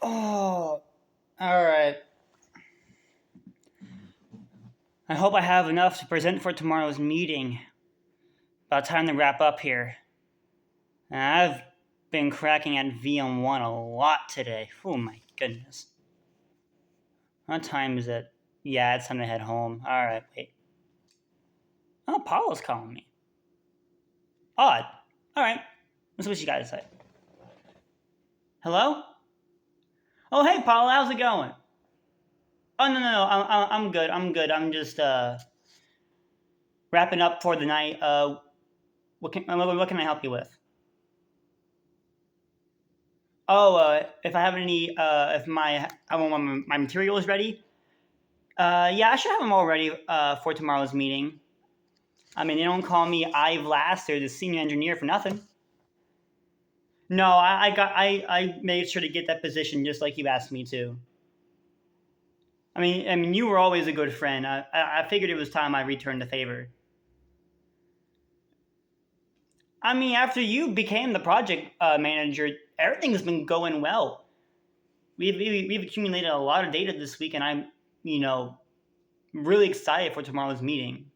Oh, alright. I hope I have enough to present for tomorrow's meeting. About time to wrap up here. I've been cracking at VM1 a lot today. Oh my goodness. What time is it? Yeah, it's time to head home. Alright, wait. Oh, Paula's calling me. Odd. Alright. Let's see what you guys say. Hello? Oh, hey, Paula, how's it going? Oh, no, I'm good. I'm just, wrapping up for the night. What can I help you with? Oh, if I have any, if I want my materials ready. Yeah, I should have them all ready for tomorrow's meeting. I mean, they don't call me Ive Last or the senior engineer for nothing. No, I made sure to get that position just like you asked me to. I mean, you were always a good friend. I figured it was time I returned the favor. I mean, after you became the project manager, everything's been going well. We've accumulated a lot of data this week, and I'm, really excited for tomorrow's meeting.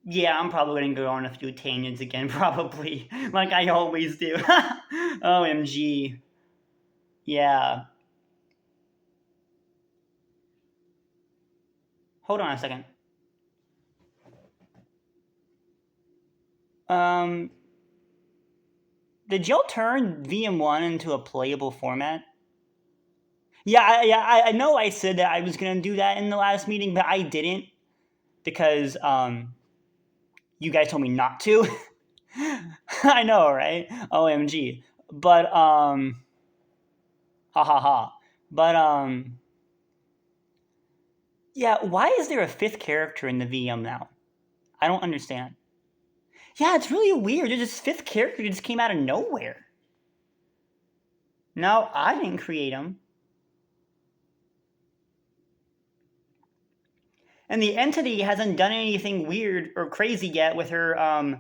Yeah, I'm probably going to go on a few tangents again, probably, like I always do. OMG. Yeah. Hold on a second. Um, did y'all turn VM1 into a playable format? Yeah, I know I said that I was going to do that in the last meeting, but I didn't because you guys told me not to. I know, right? OMG. But ha ha ha. But yeah, why is there a fifth character in the VM now? I don't understand. Yeah, it's really weird. There's this fifth character that just came out of nowhere. No, I didn't create him. And the entity hasn't done anything weird or crazy yet with her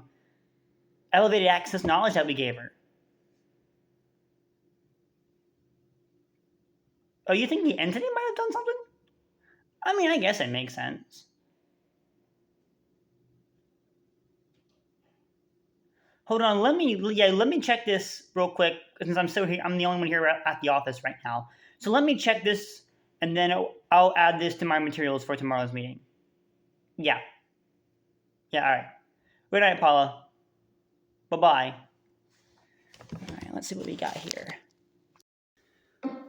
elevated access knowledge that we gave her. Oh, you think the entity might have done something? I mean, I guess it makes sense. Hold on, let me check this real quick since I'm still here. I'm the only one here at the office right now. So let me check this, and then I'll add this to my materials for tomorrow's meeting. Yeah. Yeah. All right. Good night, Paula. Bye bye. All right. Let's see what we got here.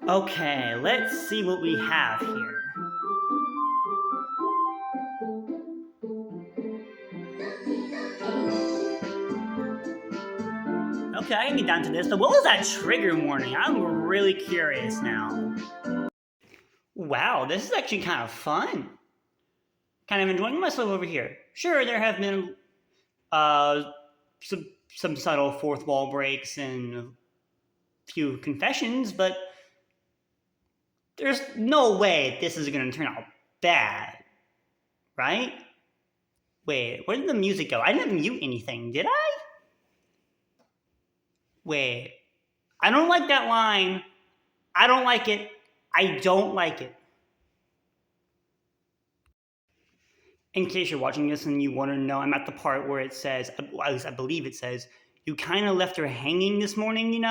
Okay. Let's see what we have here. Okay, I can get down to this. But what was that trigger warning? I'm really curious now. Wow, this is actually kind of fun. Kind of enjoying myself over here. Sure, there have been some subtle fourth wall breaks and a few confessions, but there's no way this is going to turn out bad, right? Wait, where did the music go? I didn't mute anything, did I? Wait, I don't like that line. I don't like it. I don't like it. In case you're watching this and you want to know, I'm at the part where it says, at least I believe it says, you kind of left her hanging this morning,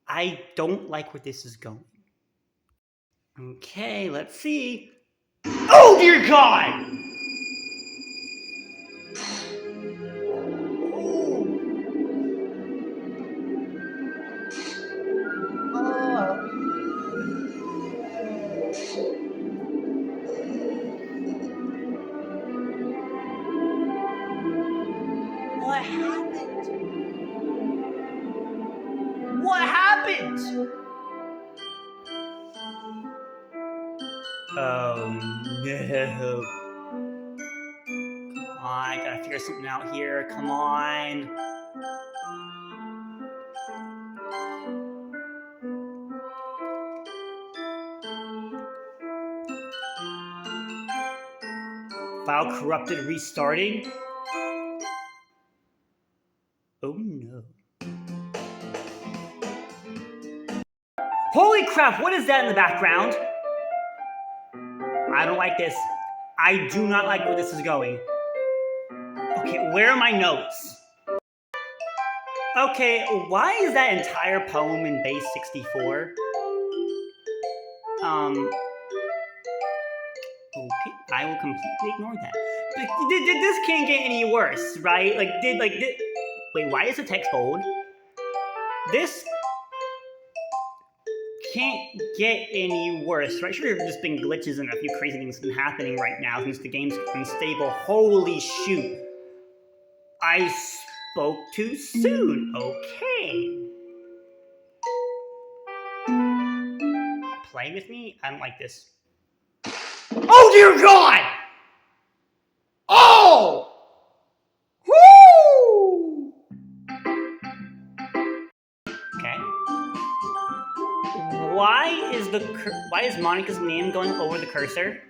I don't like where this is going. Okay, let's see. Oh, dear God! What happened? What happened? Oh no. Come on, I gotta figure something out here. Come on. File corrupted, restarting. Oh no. Holy crap, what is that in the background? I don't like this. I do not like where this is going. Okay, where are my notes? Okay, why is that entire poem in base 64? Okay, I will completely ignore that. This can't get any worse, right? Wait, why is the text bold? This can't get any worse, right? Sure, there's just been glitches and a few crazy things been happening right now since the game's unstable. Holy shoot! I spoke too soon. Okay. Play with me? I don't like this. Oh dear God! Oh! Woo! Okay. Why is Monika's name going over the cursor?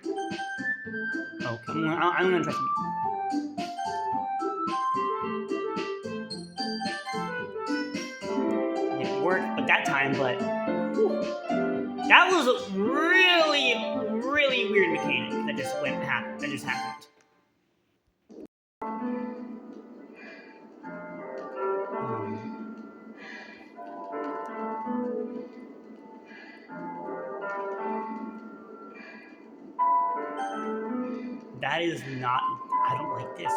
Okay, I'm gonna trust you. It worked, but that time, that was a really, really weird mechanic that just happened. That is not. I don't like this.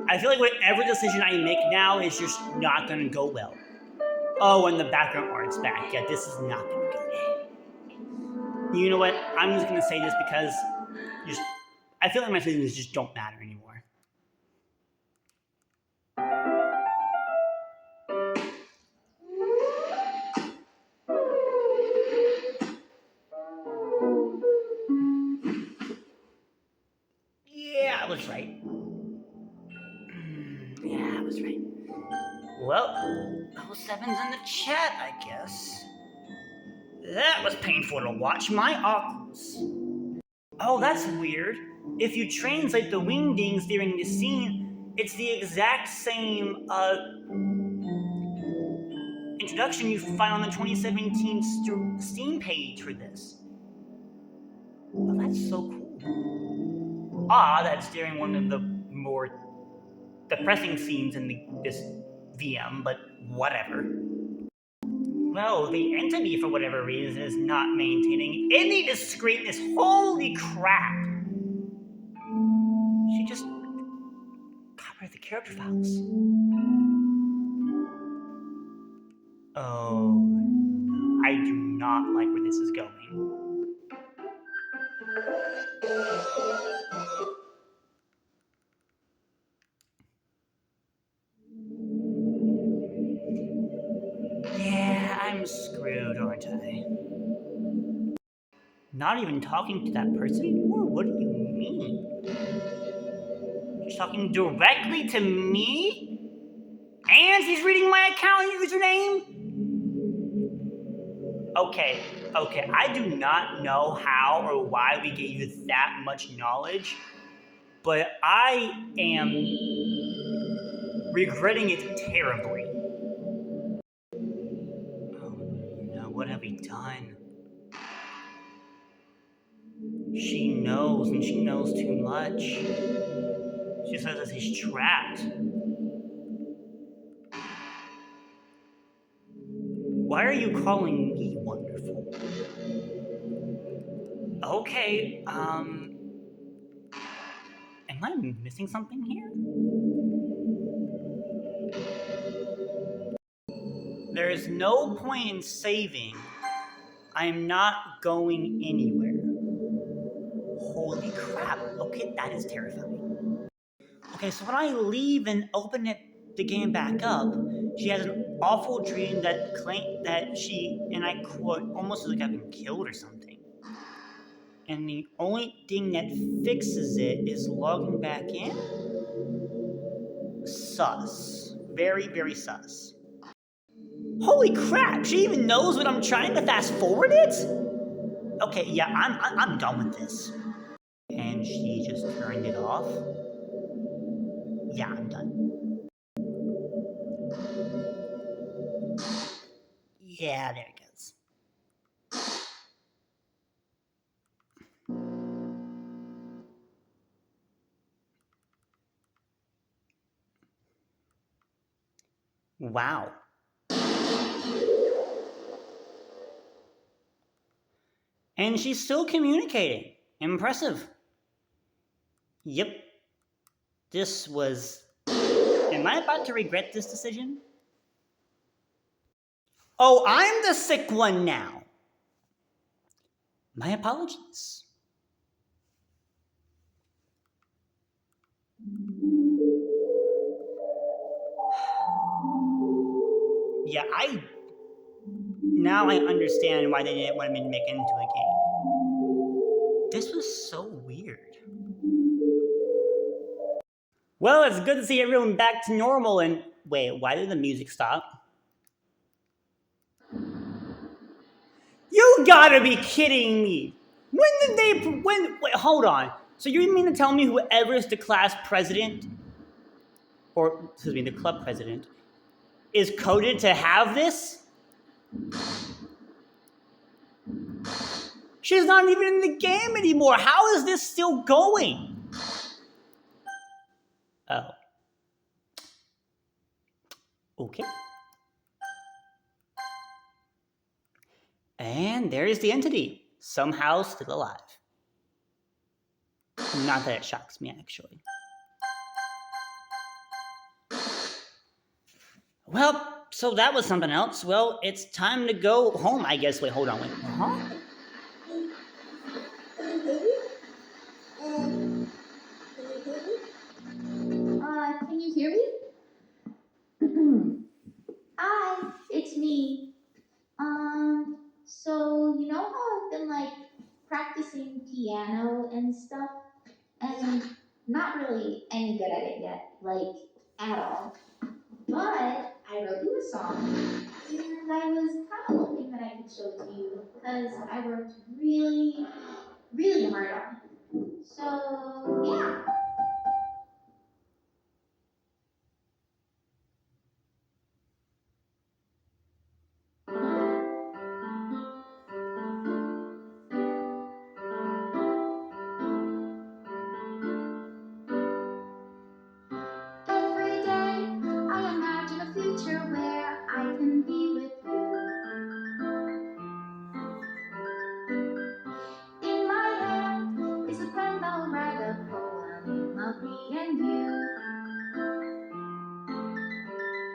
I feel like whatever decision I make now is just not gonna go well. Oh, and the background art's back. Yeah, this is not gonna go. You know what? I'm just gonna say this because I feel like my decisions just don't matter anymore. Yeah, I was right. Yeah, I was right. Well, 07's in the chat, I guess. That was painful to watch. My oculus. Oh, that's weird. If you translate the wingdings during the scene, it's the exact same introduction you find on the 2017 Steam page for this. Oh, that's so cool. That's during one of the more depressing scenes in this VM, but whatever. Well, the entity, for whatever reason, is not maintaining any discreetness. Holy crap! She just covered the character files. Oh, no. I do not like where this is going. Yeah, I'm screwed, aren't I? Not even talking to that person anymore? What do you mean? You're talking directly to me? And he's reading my account username? Okay, I do not know how or why we gave you that much knowledge, but I am regretting it terribly. Oh no, what have we done? She knows, and she knows too much. She says that he's trapped. Why are you calling me wonderful? Okay, am I missing something here? There is no point in saving. I am not going anywhere. Holy crap. Okay, that is terrifying. Okay, so when I leave and open the game back up, she has an awful dream that she, and I quote, almost like I've been killed or something. And the only thing that fixes it is logging back in? Sus. Very, very sus. Holy crap, she even knows when I'm trying to fast forward it? Okay, yeah, I'm done with this. And she just turned it off? Yeah, I'm done. Yeah, there it goes. Wow. And she's still communicating. Impressive. Yep. This was... Am I about to regret this decision? Oh, I'm the sick one now. My apologies. Yeah, now I understand why they didn't want me to make it into a game. This was so weird. Well, it's good to see everyone back to normal and... Wait, why did the music stop? You gotta be kidding me! Wait, hold on. So you mean to tell me whoever is the class president, or, excuse me, the club president, is coded to have this? She's not even in the game anymore. How is this still going? Oh. Okay. And there is the entity, somehow still alive. Not that it shocks me, actually. Well, so that was something else. Well, it's time to go home, I guess. Wait, hold on. Wait. Huh? Can you hear me? Hi, it's me. So you know how I've been like practicing piano and stuff, and not really any good at it yet, like at all. But I wrote you a song, and I was kind of hoping that I could show it to you because I worked really, really hard on it. So yeah. Every day I imagine a future where I can be with you. In my hand is a pen that'll write a poem of me and you.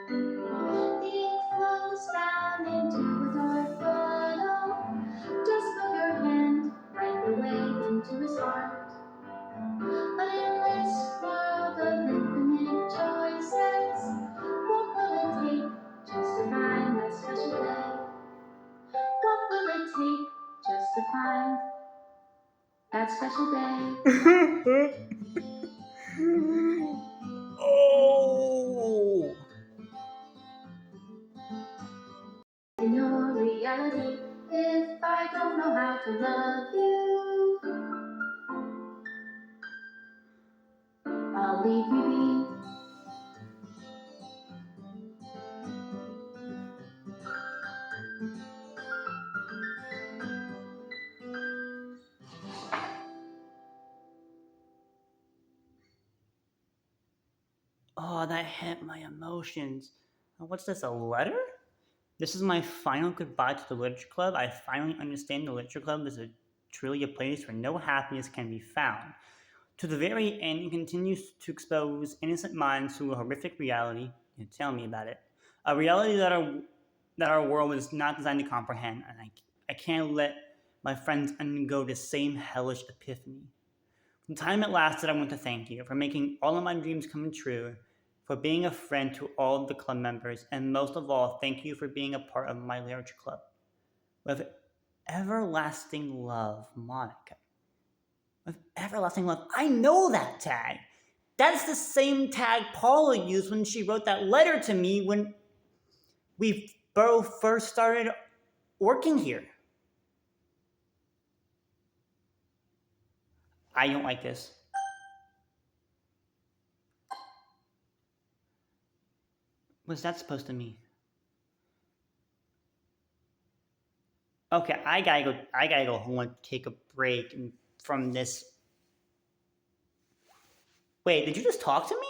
The ink flows down into a dark bottle. Just move your hand right the way into his heart. But in this world of infinite choices, what will it take just to find that special day? What will it take just to find that special day? Oh! In your reality, if I don't know how to love you, I'll leave you be. Oh, that hit my emotions. What's this, a letter? This is my final goodbye to the Literature Club. I finally understand the Literature Club is truly a place where no happiness can be found. To the very end, it continues to expose innocent minds to a horrific reality. You tell me about it. A reality that our world was not designed to comprehend, and I can't let my friends undergo the same hellish epiphany. From the time it lasted, I want to thank you for making all of my dreams come true, for being a friend to all of the club members, and most of all, thank you for being a part of my literature club. With everlasting love, Monika. With everlasting love. I know that tag. That's the same tag Paula used when she wrote that letter to me when we both first started working here. I don't like this. What's that supposed to mean? Okay, I gotta go home and take a break from this. Wait, did you just talk to me?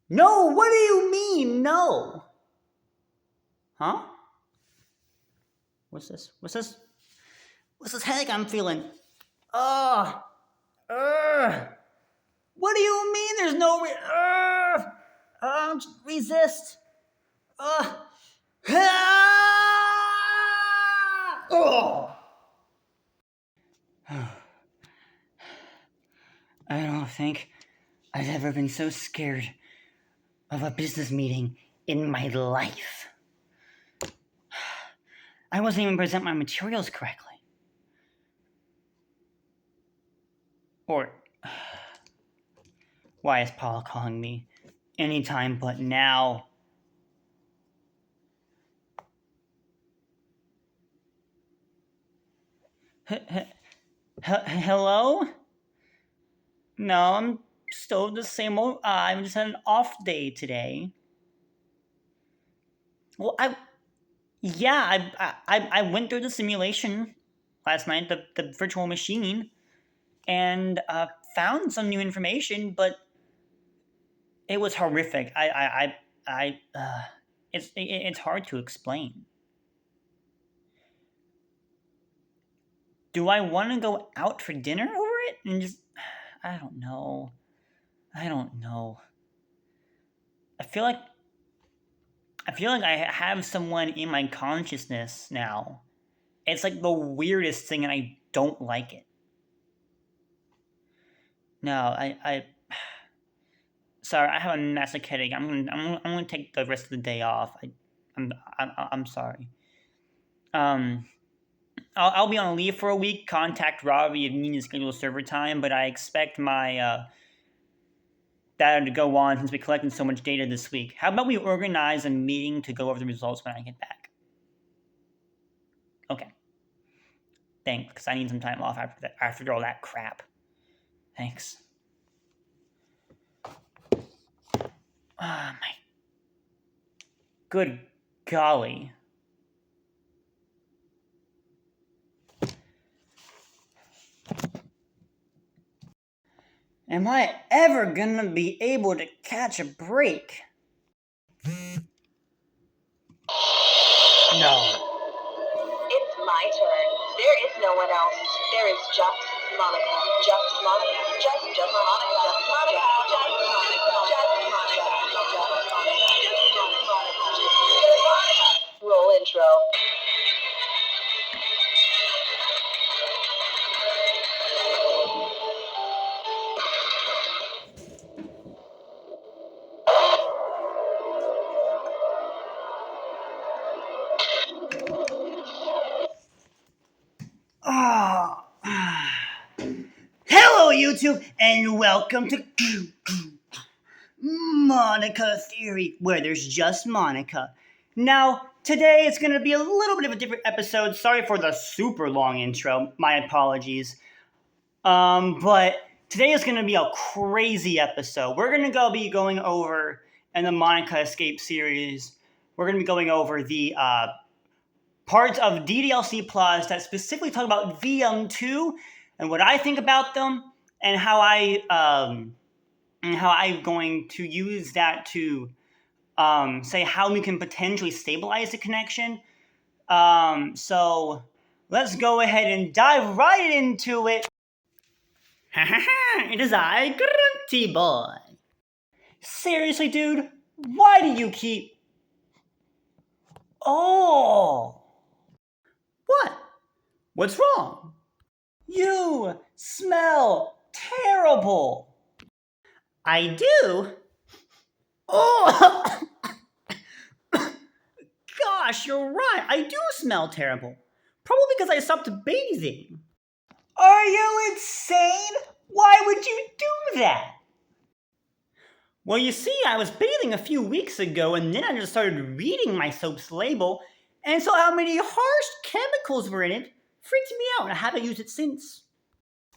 No, what do you mean, no? Huh? What's this? What's this headache I'm feeling? Ugh. Ugh. What do you mean there's no resist? Ugh. Oh. I don't think I've ever been so scared of a business meeting in my life. I wasn't even present my materials correctly. Or why is Paul calling me anytime but now? Hello? No, I'm still the same old. I just had an off day today. Well, I went through the simulation last night, the virtual machine, and found some new information, but it was horrific. It's hard to explain. Do I want to go out for dinner over it? And just, I don't know. I feel like I have someone in my consciousness now. It's like the weirdest thing, and I don't like it. No, sorry, I have a massive headache. I'm gonna take the rest of the day off. I'm sorry. I'll be on leave for a week. Contact Ravi if you need to schedule server time, but I expect my data to go on since we collected so much data this week. How about we organize a meeting to go over the results when I get back? Okay. Thanks, because I need some time off after all that crap. Thanks. My good golly. Am I ever gonna be able to catch a break? No. It's my turn. There is no one else. There is just Monika. Just Monika. Just Monika. Just Monika. Just Monika. Just Monika. Just Monika. Roll intro. Oh. Hello, YouTube, and welcome to Monika Theory, where there's just Monika. Now, today it's going to be a little bit of a different episode. Sorry for the super long intro. My apologies. But today is going to be a crazy episode. We're going to be going over, in the Monika Escape series, we're going to be going over the parts of DDLC Plus that specifically talk about VM2 and what I think about them and how I'm going to use that to say how we can potentially stabilize the connection. So let's go ahead and dive right into it. It is I, Grunty Boy. Seriously, dude, why do you keep... Oh! What? What's wrong? You smell terrible. I do? Oh! Gosh, you're right. I do smell terrible. Probably because I stopped bathing. Are you insane? Why would you do that? Well, you see, I was bathing a few weeks ago, and then I just started reading my soap's label, and saw how many harsh chemicals were in it. Freaked me out, and I haven't used it since.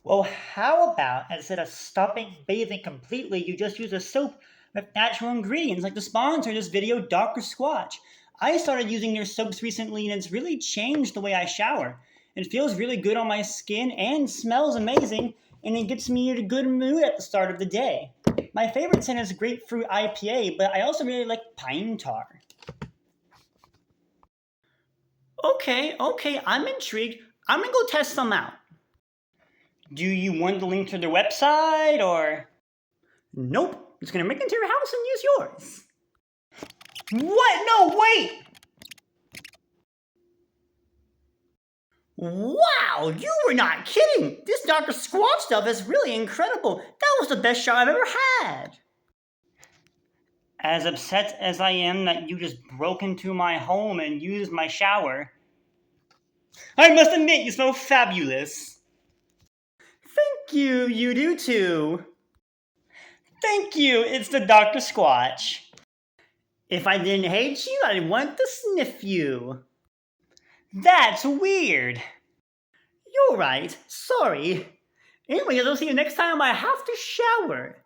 Well, how about instead of stopping bathing completely, you just use a soap with natural ingredients like the sponsor of this video, Dr. Squatch. I started using their soaps recently, and it's really changed the way I shower. It feels really good on my skin and smells amazing, and it gets me in a good mood at the start of the day. My favorite scent is grapefruit IPA, but I also really like pine tar. Okay, I'm intrigued. I'm gonna go test some out. Do you want the link to their website, or? Nope, I'm just gonna make it to your house and use yours. What? No, wait! Wow, you were not kidding! This Dr. Squatch stuff is really incredible. That was the best shot I've ever had. As upset as I am that you just broke into my home and used my shower, I must admit you smell fabulous. Thank you, you do too. Thank you, it's the Dr. Squatch. If I didn't hate you, I'd want to sniff you. That's weird. You're right, sorry. Anyway, I'll see you next time I have to shower.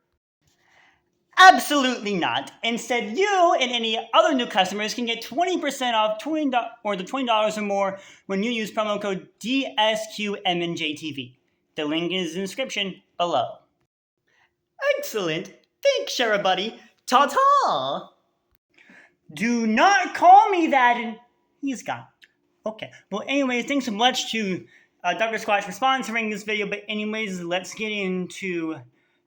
Absolutely not. Instead, you and any other new customers can get 20% off $20 or more when you use promo code DSQMNJTV. The link is in the description below. Excellent. Thanks, Buddy. Ta-ta! Do not call me that, and he's gone. Okay. Well, anyways, thanks so much to Dr. Squatch for sponsoring this video. But anyways, let's get into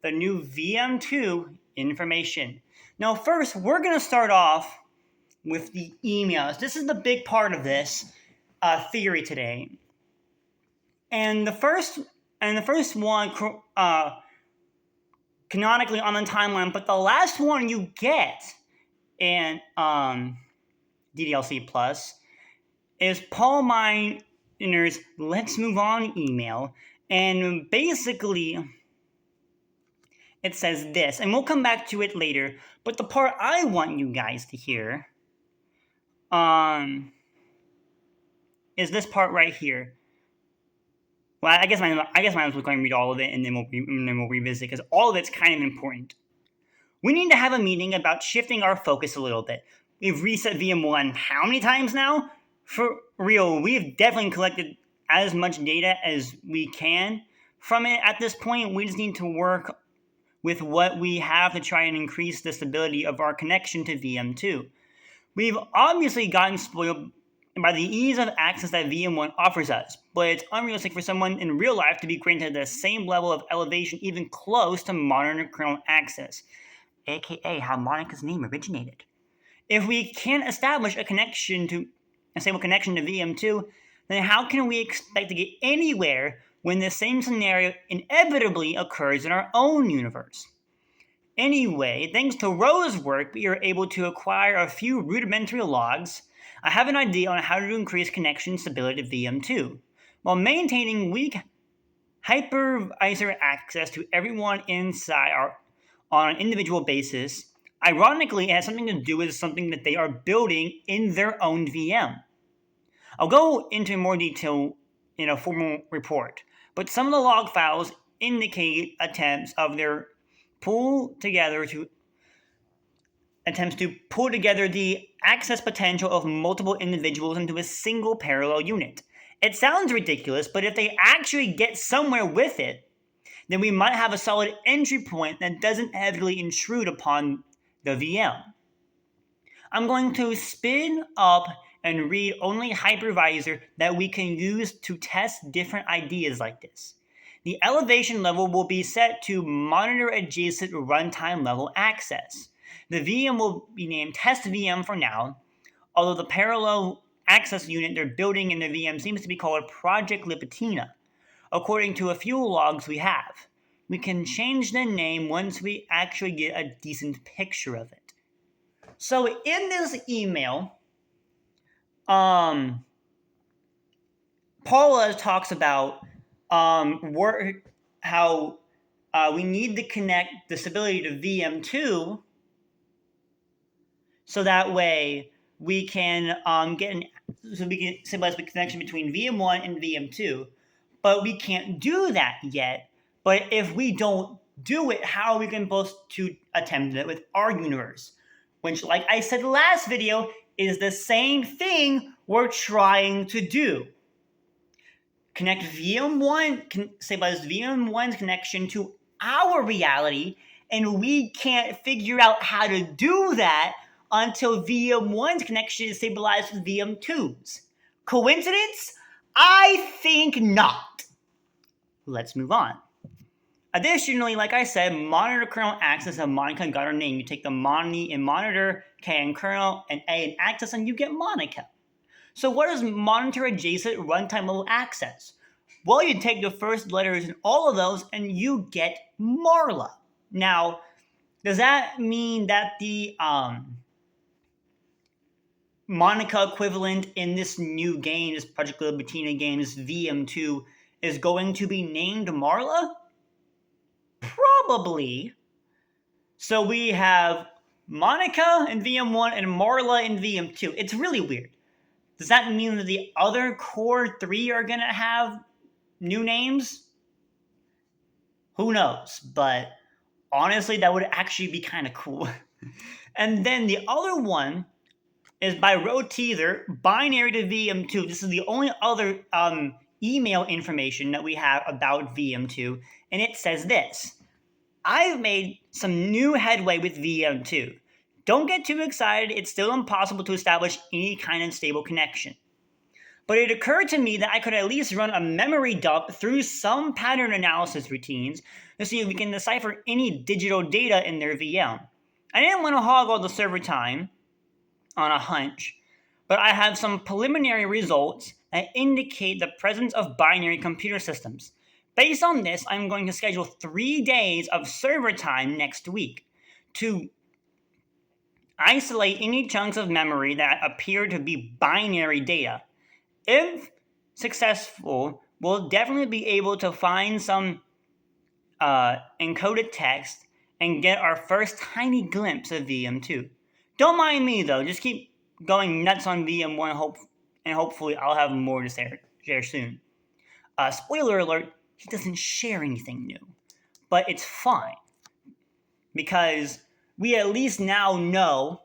the new VM2 information. Now, first, we're going to start off with the emails. This is the big part of this theory today. And the first one canonically on the timeline, but the last one you get in DDLC Plus is Paul Miner's Let's Move On email. And basically, it says this, and we'll come back to it later, but the part I want you guys to hear is this part right here. Well, I guess my was going to read all of it, and then we'll revisit, because all of it's kind of important. We need to have a meeting about shifting our focus a little bit. We've reset VM1 how many times now? For real, we've definitely collected as much data as we can from it at this point. We just need to work with what we have to try and increase the stability of our connection to VM2. We've obviously gotten spoiled by the ease of access that VM1 offers us, but it's unrealistic for someone in real life to be granted the same level of elevation even close to modern kernel access, aka how Monika's name originated. If we can't establish a stable connection to VM2, then how can we expect to get anywhere when the same scenario inevitably occurs in our own universe? Anyway, thanks to Rose's work, we are able to acquire a few rudimentary logs. I have an idea on how to increase connection stability to VM2, while maintaining weak hypervisor access to everyone inside on an individual basis. Ironically, it has something to do with something that they are building in their own VM. I'll go into more detail in a formal report, but some of the log files indicate attempts to pull together the access potential of multiple individuals into a single parallel unit. It sounds ridiculous, but if they actually get somewhere with it, then we might have a solid entry point that doesn't heavily intrude upon the VM. I'm going to spin up and read only hypervisor that we can use to test different ideas like this. The elevation level will be set to monitor adjacent runtime level access. The VM will be named Test VM for now, although the parallel access unit they're building in the VM seems to be called Project Libitina, according to a few logs we have. We can change the name once we actually get a decent picture of it. So in this email, Paula talks about how we need to connect the stability to VM2 so that way we can stabilize the connection between VM1 and VM2. But we can't do that yet. But if we don't do it, how are we supposed to attempt it with our universe? Which, like I said last video, is the same thing we're trying to do. Stabilize VM1's connection to our reality and we can't figure out how to do that until VM1's connection is stabilized with VM2's. Coincidence? I think not. Let's move on. Additionally, like I said, monitor kernel access of Monika got her name. You take the moni in monitor, K in kernel, and A in access, and you get Monika. So what is monitor adjacent runtime level access? Well, you take the first letters in all of those and you get Marla. Now, does that mean that the Monika equivalent in this new game, this Project Libitina game, this VM2, is going to be named Marla? Probably. So we have Monika in VM1 and Marla in VM2. It's really weird. Does that mean that the other core 3 are going to have new names? Who knows? But honestly, that would actually be kind of cool. And then the other one is by Roteether, binary to VM2. This is the only other email information that we have about VM2. And it says this: I've made some new headway with VM2. Don't get too excited, it's still impossible to establish any kind of stable connection. But it occurred to me that I could at least run a memory dump through some pattern analysis routines to see if we can decipher any digital data in their VM. I didn't want to hog all the server time on a hunch, but I have some preliminary results that indicate the presence of binary computer systems. Based on this, I'm going to schedule 3 days of server time next week to isolate any chunks of memory that appear to be binary data. If successful, we'll definitely be able to find some encoded text and get our first tiny glimpse of VM2. Don't mind me though, just keep going nuts on VM1 and hopefully I'll have more to share soon. Spoiler alert, he doesn't share anything new, but it's fine because we at least now know,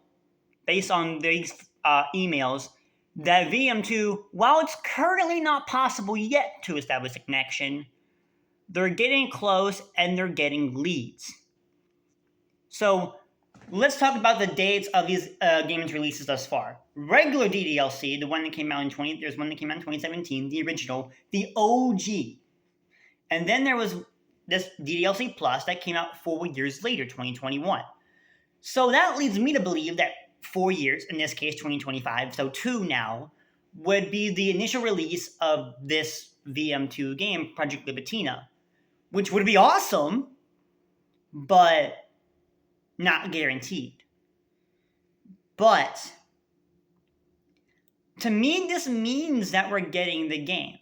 based on these emails, that VM2, while it's currently not possible yet to establish a connection, they're getting close and they're getting leads. So let's talk about the dates of these games releases thus far. Regular DDLC, the one that came out there's one that came out in 2017, the original, the OG. And then there was this DDLC Plus that came out 4 years later, 2021. So that leads me to believe that 4 years, in this case 2025, so 2 now, would be the initial release of this VM2 game, Project Libitina, which would be awesome, but not guaranteed. But to me, this means that we're getting the game.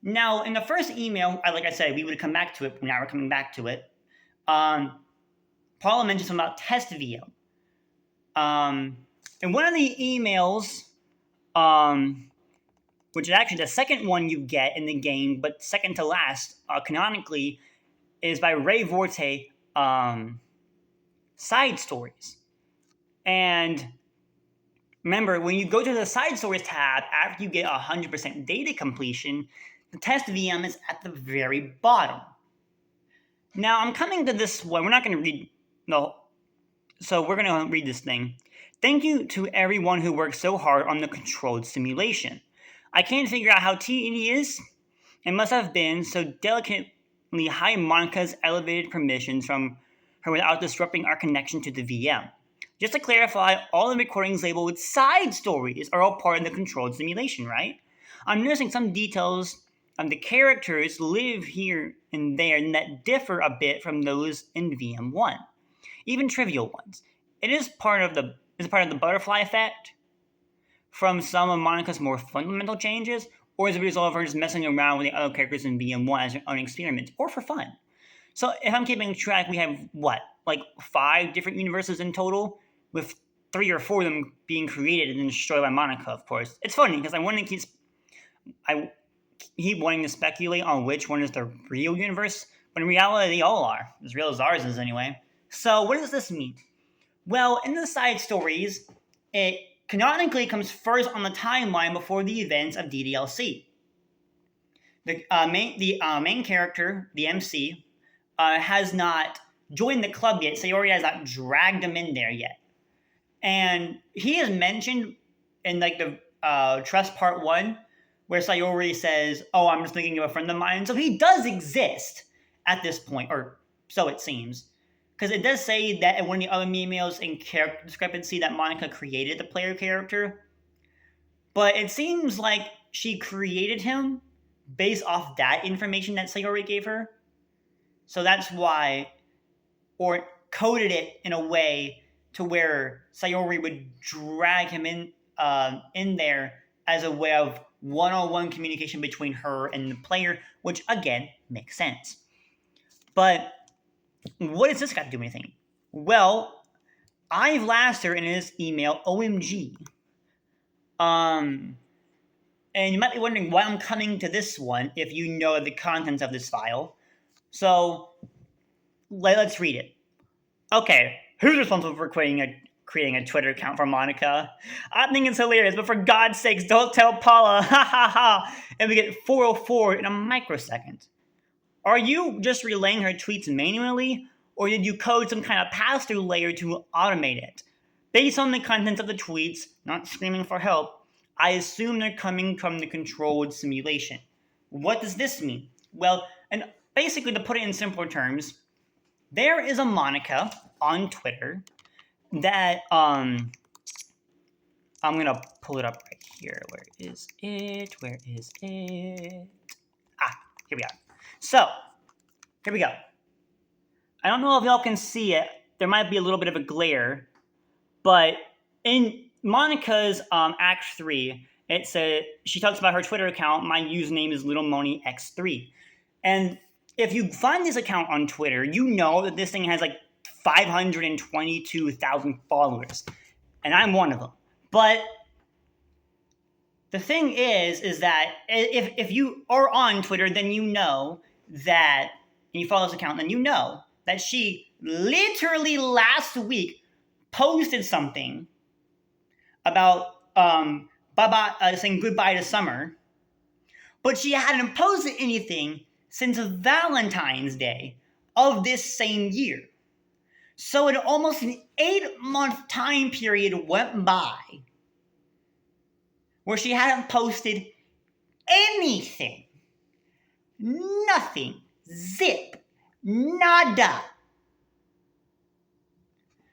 Now, in the first email, like I said, we would come back to it. Now we're coming back to it. Paula mentioned something about test VM. In one of the emails, which is actually the second one you get in the game, but second to last, canonically, is by Ray Vorte, Side Stories. And remember, when you go to the Side Stories tab, after you get 100% data completion, the test VM is at the very bottom. Now, I'm coming to this one. We're not going to read so we're going to read this thing. Thank you to everyone who worked so hard on the controlled simulation. I can't figure out how tedious it must have been so delicately hide Monika's elevated permissions from her without disrupting our connection to the VM. Just to clarify, all the recordings labeled with side stories are all part of the controlled simulation, right? I'm noticing some details of the characters live here and there and that differ a bit from those in VM1. Even trivial ones. It is part of the butterfly effect from some of Monika's more fundamental changes, or as a result of her just messing around with the other characters in VM1 as her own experiment, or for fun. So if I'm keeping track, we have, 5 different universes in total, with 3 or 4 of them being created and then destroyed by Monika, of course. It's funny, because I keep wanting to speculate on which one is the real universe, but in reality, they all are. As real as ours is, anyway. So what does this mean? Well, in the side stories, it canonically comes first on the timeline before the events of DDLC. The main character, the MC, has not joined the club yet. Sayori has not dragged him in there yet. And he is mentioned in like the Trust Part 1, where Sayori says, "Oh, I'm just thinking of a friend of mine." So he does exist at this point, or so it seems. Because it does say that in one of the other emails in character discrepancy that Monika created the player character. But it seems like she created him based off that information that Sayori gave her. So that's why, or coded it in a way to where Sayori would drag him in there as a way of one-on-one communication between her and the player, which again makes sense. But what does this got to do with anything? Well, I've asked her in this email, OMG. And you might be wondering why I'm coming to this one if you know the contents of this file. So let's read it. Okay, who's responsible for creating a Twitter account for Monika? I think it's hilarious, but for God's sakes, don't tell Paula. Ha ha ha! And we get 404 in a microsecond. Are you just relaying her tweets manually, or did you code some kind of pass-through layer to automate it? Based on the contents of the tweets, not screaming for help, I assume they're coming from the controlled simulation. What does this mean? Well, and basically to put it in simpler terms, there is a Monika on Twitter that I'm gonna pull it up right here. Where is it? Here we are. So here we go. I don't know if y'all can see it. There might be a little bit of a glare, but in Monika's Act 3, it said she talks about her Twitter account. My username is LittleMoniX3, and if you find this account on Twitter, you know that this thing has like 522,000 followers, and I'm one of them. But the thing is that if you are on Twitter, then you know that, and you follow this account, then you know that she literally last week posted something about saying goodbye to summer, but she hadn't posted anything since Valentine's Day of this same year. So in almost an 8-month time period went by where she hadn't posted anything. Nothing. Zip. Nada.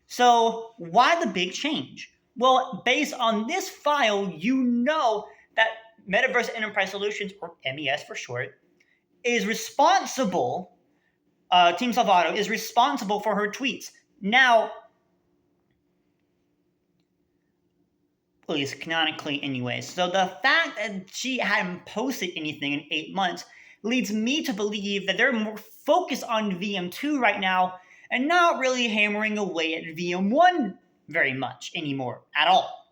So why the big change? Well, based on this file, you know that Metaverse Enterprise Solutions, or MES for short, is responsible, Team Salvato is responsible for her tweets. Now, at least canonically anyway. So the fact that she hadn't posted anything in 8 months leads me to believe that they're more focused on VM2 right now and not really hammering away at VM1 very much anymore at all.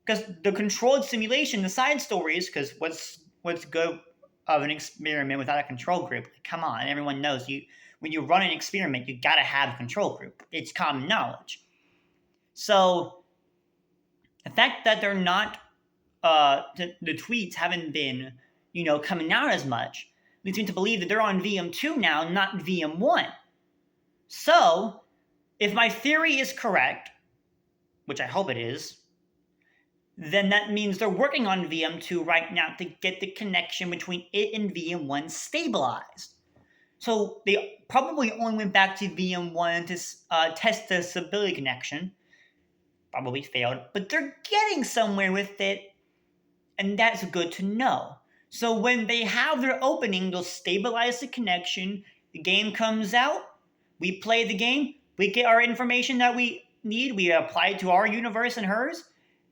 Because the controlled simulation, the side stories, because what's good of an experiment without a control group? Come on, everyone knows when you run an experiment, you gotta have a control group. It's common knowledge. So the fact that they're not, the tweets haven't been, coming out as much, leads me to believe that they're on VM2 now, not VM1. So, if my theory is correct, which I hope it is, then that means they're working on VM2 right now to get the connection between it and VM1 stabilized. So they probably only went back to VM1 to test the stability connection. Probably failed, but they're getting somewhere with it, and that's good to know. So when they have their opening, they'll stabilize the connection, the game comes out, we play the game, we get our information that we need, we apply it to our universe and hers,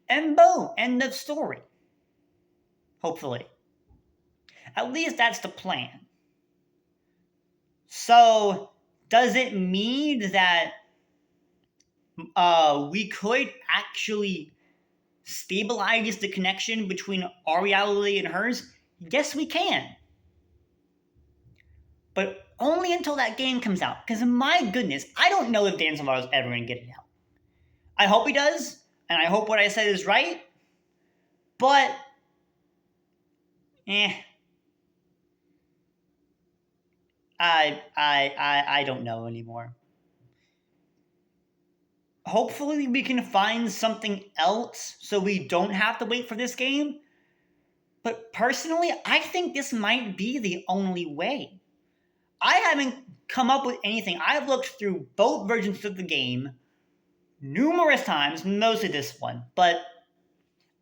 and boom, end of story. Hopefully. At least that's the plan. So, does it mean that we could actually stabilize the connection between our reality and hers? Yes, we can. But only until that game comes out. Because my goodness, I don't know if Dan Salvado's ever going to get it out. I hope he does, and I hope what I said is right. But, I don't know anymore. hopefully we can find something else so we don't have to wait for this game. But personally, I think this might be the only way. I haven't come up with anything. I've looked through both versions of the game numerous times, mostly this one, but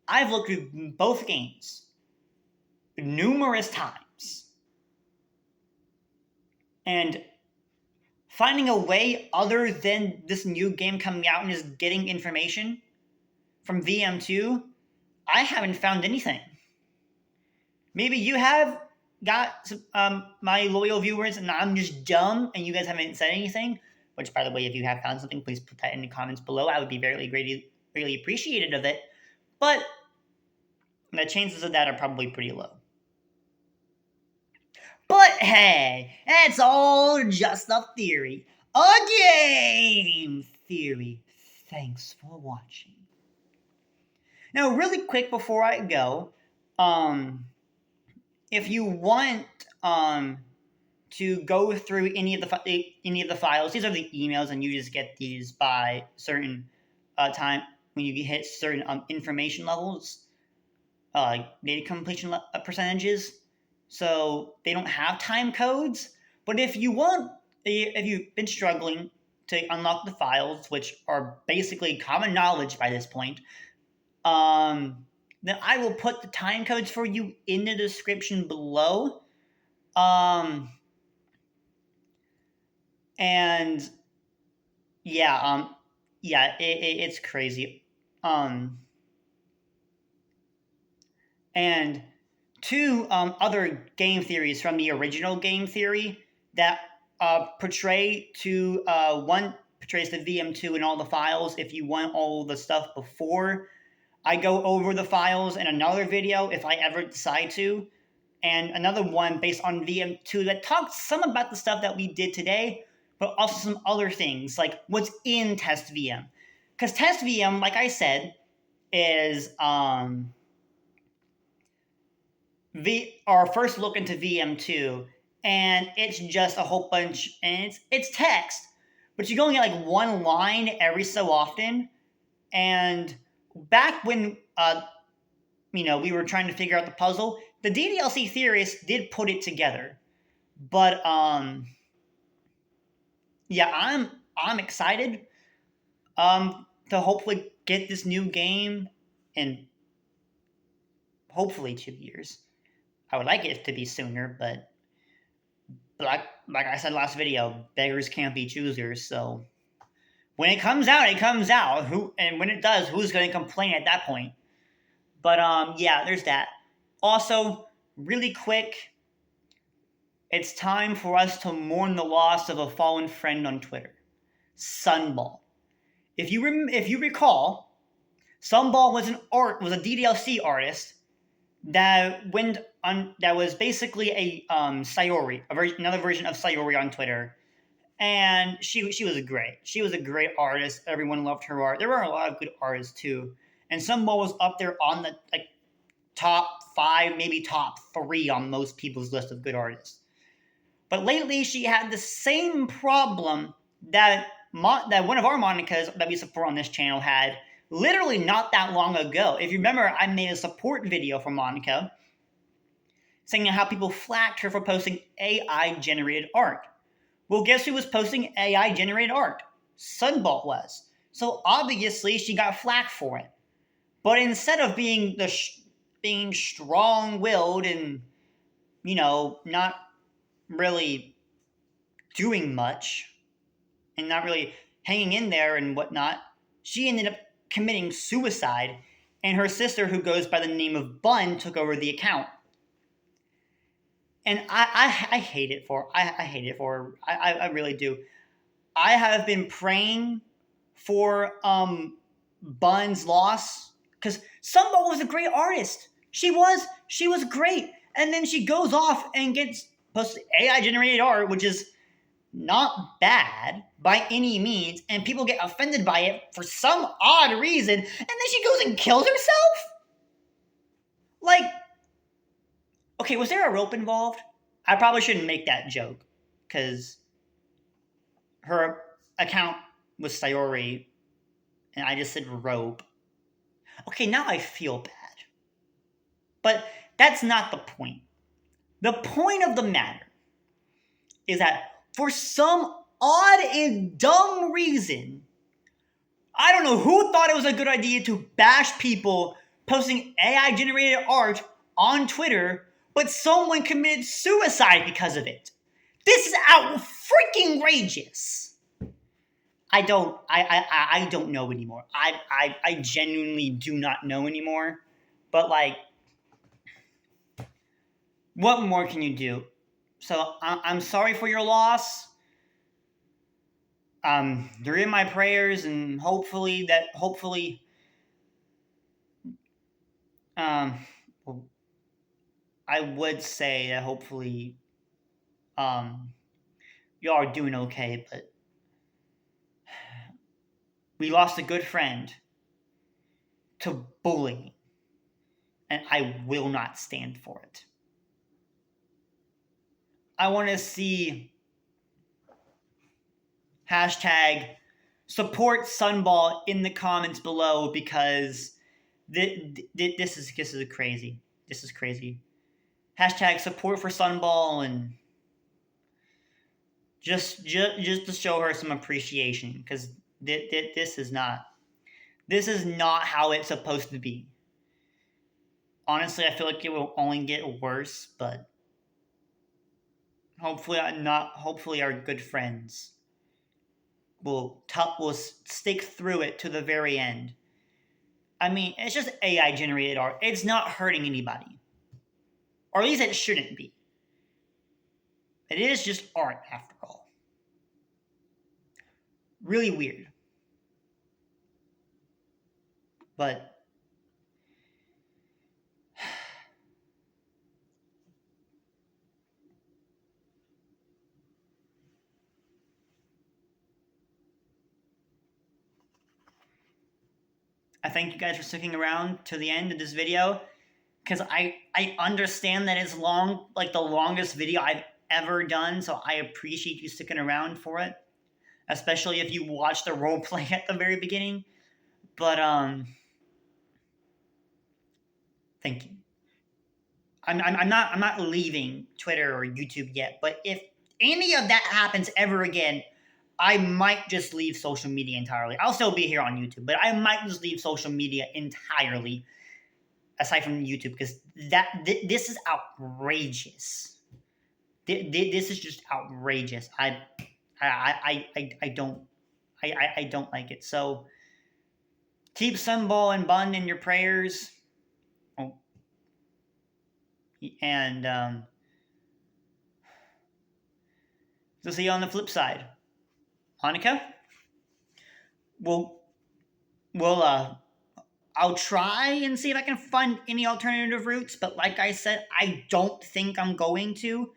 I've looked through both games numerous times. And finding a way other than this new game coming out and just getting information from VM2, I haven't found anything. Maybe you have got my loyal viewers and I'm just dumb and you guys haven't said anything. Which, by the way, if you have found something, please put that in the comments below. I would be very greatly appreciated of it. But the chances of that are probably pretty low. But hey, it's all just a theory. A game theory. Thanks for watching. Now, really quick before I go, if you want to go through any of the files, these are the emails, and you just get these by certain time when you hit certain information levels, data completion percentages. So they don't have time codes. But if you've been struggling to unlock the files, which are basically common knowledge by this point, then I will put the time codes for you in the description below. And yeah, it's crazy. And two other game theories from the original game theory that portray to one portrays the VM2 and all the files. If you want all the stuff before I go over the files in another video, if I ever decide to, and another one based on VM2 that talks some about the stuff that we did today, but also some other things like what's in test VM. Because test VM, like I said, is our first look into VM2, and it's just a whole bunch, and it's text, but you only get like one line every so often. And back when we were trying to figure out the puzzle, the DDLC theorists did put it together. But yeah, I'm excited to hopefully get this new game in hopefully 2 years. I would like it to be sooner, but like I said last video, beggars can't be choosers. So when it comes out, it comes out. And when it does, who's going to complain at that point? But yeah, there's that. Also, really quick, it's time for us to mourn the loss of a fallen friend on Twitter, Sunball. If you recall, Sunball was a DDLC artist that was basically a Sayori, another version of Sayori on Twitter, and she was great. She was a great artist. Everyone loved her art. There were a lot of good artists too, and Sunball was up there on the top 5, maybe top 3 on most people's list of good artists. But lately, she had the same problem that one of our Monikas that we support on this channel had literally not that long ago. If you remember, I made a support video for Monika saying how people flacked her for posting AI-generated art. Well, guess who was posting AI-generated art? Sunball was. So obviously, she got flack for it. But instead of being strong-willed and, not really doing much and not really hanging in there and whatnot, she ended up committing suicide, and her sister, who goes by the name of Bun, took over the account. And I hate it for her. I hate it for her. I really do. I have been praying for Bun's loss, because Sunball was a great artist. She was great. And then she goes off and gets AI generated art, which is not bad by any means, and people get offended by it for some odd reason, and then she goes and kills herself? Like, okay, was there a rope involved? I probably shouldn't make that joke, because her account was Sayori, and I just said rope. Okay, now I feel bad. But that's not the point. The point of the matter is that for some odd and dumb reason, I don't know who thought it was a good idea to bash people posting AI generated art on Twitter, but someone committed suicide because of it. This is out freaking outrageous. I don't know anymore. I genuinely do not know anymore. But like, what more can you do? So I'm sorry for your loss. You're in my prayers, and hopefully, well, I would say that hopefully, you are doing okay. But we lost a good friend to bullying, and I will not stand for it. I want to see hashtag support Sunball in the comments below, because this is crazy. This is crazy. Hashtag support for Sunball, and just to show her some appreciation, because this is not how it's supposed to be. Honestly, I feel like it will only get worse, but hopefully our good friends will stick through it to the very end. I mean, it's just AI generated art. It's not hurting anybody. Or at least it shouldn't be. It is just art, after all. Really weird. But I thank you guys for sticking around to the end of this video, because I understand that it's long, like the longest video I've ever done, so I appreciate you sticking around for it, especially if you watched the role play at the very beginning. But thank you. I'm not leaving Twitter or YouTube yet, but if any of that happens ever again, I might just leave social media entirely. I'll still be here on YouTube, but I might just leave social media entirely, aside from YouTube, because this is outrageous. This is just outrageous. I don't like it. So keep Sunball and Bun in your prayers. Oh, and we'll see you on the flip side. Monika, we'll I'll try and see if I can find any alternative routes, but like I said, I don't think I'm going to,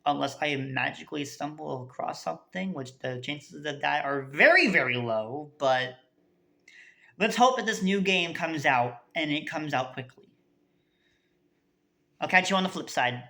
unless I magically stumble across something, which the chances of that are very, very low. But let's hope that this new game comes out, and it comes out quickly. I'll catch you on the flip side.